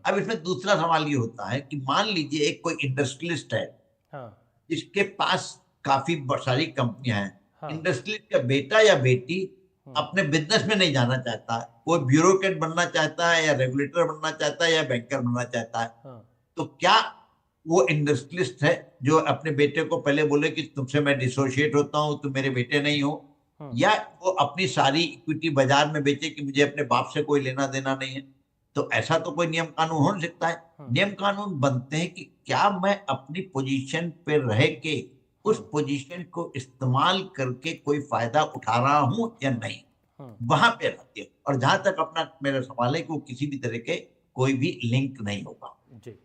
अब इसमें दूसरा सवाल ये होता है कि मान लीजिए एक कोई इंडस्ट्रियलिस्ट है हाँ। जिसके पास काफी सारी कंपनियां हैं। हाँ। इंडस्ट्रियलिस्ट का बेटा या बेटी हम्म। अपने बिजनेस में नहीं जाना चाहता है, वो ब्यूरोक्रेट बनना चाहता है या रेगुलेटर बनना चाहता है या बैंकर बनना चाहता है। हाँ। तो क्या वो इंडस्ट्रियलिस्ट है जो अपने बेटे को पहले बोले कि तुमसे मैं डिसोशिएट होता हूं, तुम मेरे बेटे नहीं हो? हम्म। या वो अपनी सारी इक्विटी बाजार में बेचे कि मुझे अपने बाप से कोई लेना देना नहीं है? तो ऐसा तो कोई नियम कानून हो नहीं सकता है। हम्म। नियम कानून बनते हैं कि क्या मैं अपनी पोजीशन पे रह के उस हम्म। पोजीशन को इस्तेमाल करके कोई फायदा उठा रहा हूं या हम्म। नहीं, हम्म। वहां पे रहती है। और जहां तक अपना मेरा सवाल है कि वो किसी भी तरह के कोई भी लिंक नहीं होगा। जी।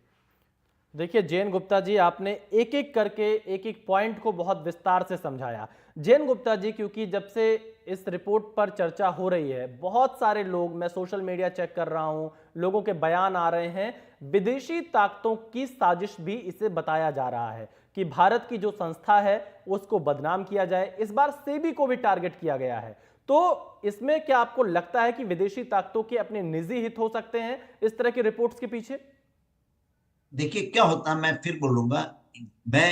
देखिए जयन गुप्ता जी, आपने एक एक करके एक एक पॉइंट को बहुत विस्तार से समझाया। जयन गुप्ता जी, क्योंकि जब से इस रिपोर्ट पर चर्चा हो रही है, बहुत सारे लोग, मैं सोशल मीडिया चेक कर रहा हूं, लोगों के बयान आ रहे हैं, विदेशी ताकतों की साजिश भी इसे बताया जा रहा है कि भारत की जो संस्था है उसको बदनाम किया जाए। इस बार सेबी को भी टारगेट किया गया है। तो इसमें क्या आपको लगता है कि विदेशी ताकतों के अपने निजी हित हो सकते हैं इस तरह की रिपोर्ट्स के पीछे? देखिए क्या होता है, मैं फिर बोलूंगा, मैं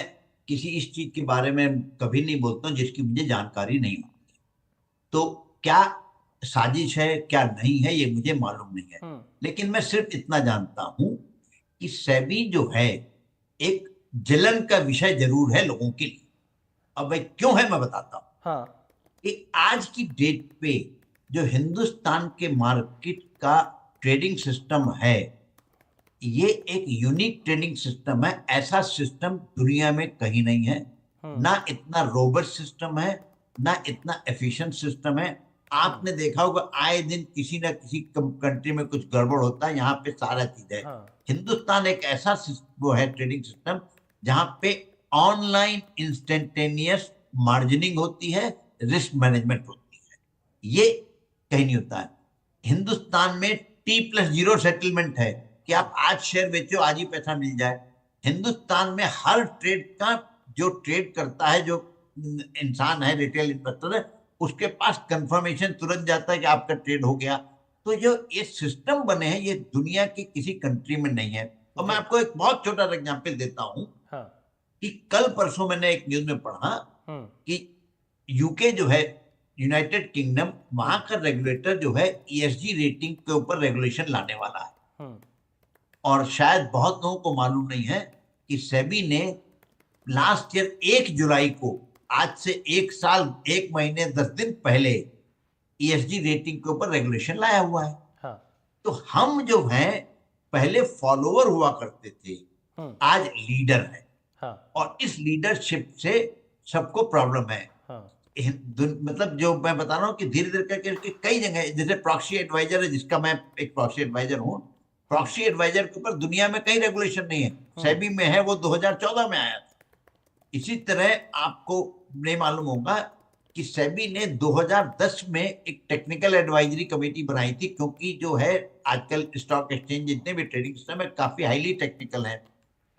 किसी इस चीज के बारे में कभी नहीं बोलता हूं जिसकी मुझे जानकारी नहीं होती। तो क्या साजिश है क्या नहीं है ये मुझे मालूम नहीं है। हम्म। लेकिन मैं सिर्फ इतना जानता हूं कि सेबी जो है एक जलन का विषय जरूर है लोगों के लिए। अब भाई क्यों है मैं बताता हूं हाँ। कि आज की डेट पे जो हिंदुस्तान के मार्केट का ट्रेडिंग सिस्टम है, ये एक यूनिक ट्रेडिंग सिस्टम है। ऐसा सिस्टम दुनिया में कहीं नहीं है। हम्म। ना इतना रोबस्ट सिस्टम है, ना इतना एफिशिएंट सिस्टम है। हम्म। आपने देखा होगा आए दिन किसी ना किसी कंट्री में कुछ गड़बड़ होता है, यहाँ पे सारा चीज है। हाँ। हिंदुस्तान एक ऐसा वो है ट्रेडिंग सिस्टम जहाँ पे ऑनलाइन इंस्टेंटेनियस मार्जिनिंग होती है, रिस्क मैनेजमेंट होती है। ये कहीं नहीं होता है। हिंदुस्तान में T+0 सेटलमेंट है कि हम्म। आप आज शेयर बेचो आज ही पैसा मिल जाए। हिंदुस्तान में हर ट्रेड का जो ट्रेड करता है, जो इंसान है, रिटेल इन्वेस्टर है, उसके पास कंफर्मेशन तुरंत जाता है कि आपका ट्रेड हो गया। तो जो ये सिस्टम बने हैं ये दुनिया की किसी कंट्री में नहीं है। और मैं जी। आपको एक बहुत छोटा एग्जांपल देता हूं हाँ। कि कल परसों मैंने एक न्यूज में पढ़ा हम्म। कि यूके जो है, यूनाइटेड किंगडम, वहां हम्म। का रेगुलेटर जो है ESG रेटिंग के ऊपर रेगुलेशन लाने वाला है। हम्म। और शायद बहुत लोगों को मालूम नहीं है कि सेबी ने लास्ट ईयर 1 जुलाई को, आज से 1 साल 1 महीने 10 दिन पहले, ESG रेटिंग के ऊपर रेगुलेशन लाया हुआ है। हाँ। तो हम जो हैं पहले फॉलोअर हुआ करते थे, हम्म। आज लीडर है। हाँ। और इस लीडरशिप से सबको प्रॉब्लम है। हाँ। मतलब जो मैं बता रहा हूँ कि धीरे धीरे करके उसके कई जगह, जैसे प्रॉक्सी एडवाइजर है जिसका मैं एक प्रॉक्सी एडवाइजर हूँ। हम्म। प्रॉक्सी एडवाइजर के ऊपर दुनिया में कई रेगुलेशन नहीं है। हम्म। सेबी में है, वो 2014 में आया था। इसी तरह आपको नहीं मालूम होगा कि सेबी ने 2010 में एक टेक्निकल एडवाइजरी कमेटी बनाई थी, क्योंकि जो है आजकल स्टॉक एक्सचेंज जितने भी ट्रेडिंग सिस्टम है काफी हाईली टेक्निकल है।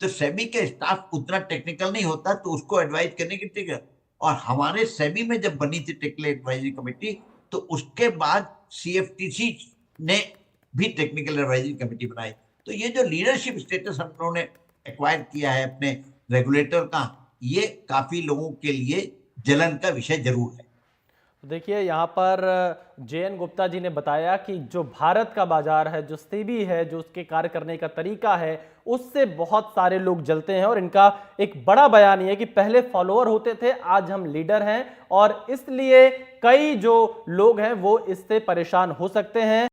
तो सेबी का स्टाफ उतना टेक्निकल नहीं होता, तो उसको एडवाइज करने की ठीक है। और हमारे सेबी में जब बनी थी टेक्निकल एडवाइजरी कमेटी, तो उसके बाद CFTC ने भी टेक्निकल एडवाइजरी कमेटी बनाई। तो ये जो लीडरशिप स्टेटस हम लोगों ने एक्वायर किया है अपने रेगुलेटर का, ये काफी लोगों के लिए जलन का विषय जरूर है। तो देखिए यहाँ पर JN गुप्ता जी ने बताया कि जो भारत का बाजार है, जो सेबी है, जो उसके कार्य करने का तरीका है, उससे बहुत सारे लोग जलते हैं। और इनका एक बड़ा बयान ये है कि पहले फॉलोअर होते थे, आज हम लीडर हैं, और इसलिए कई जो लोग हैं वो इससे परेशान हो सकते हैं।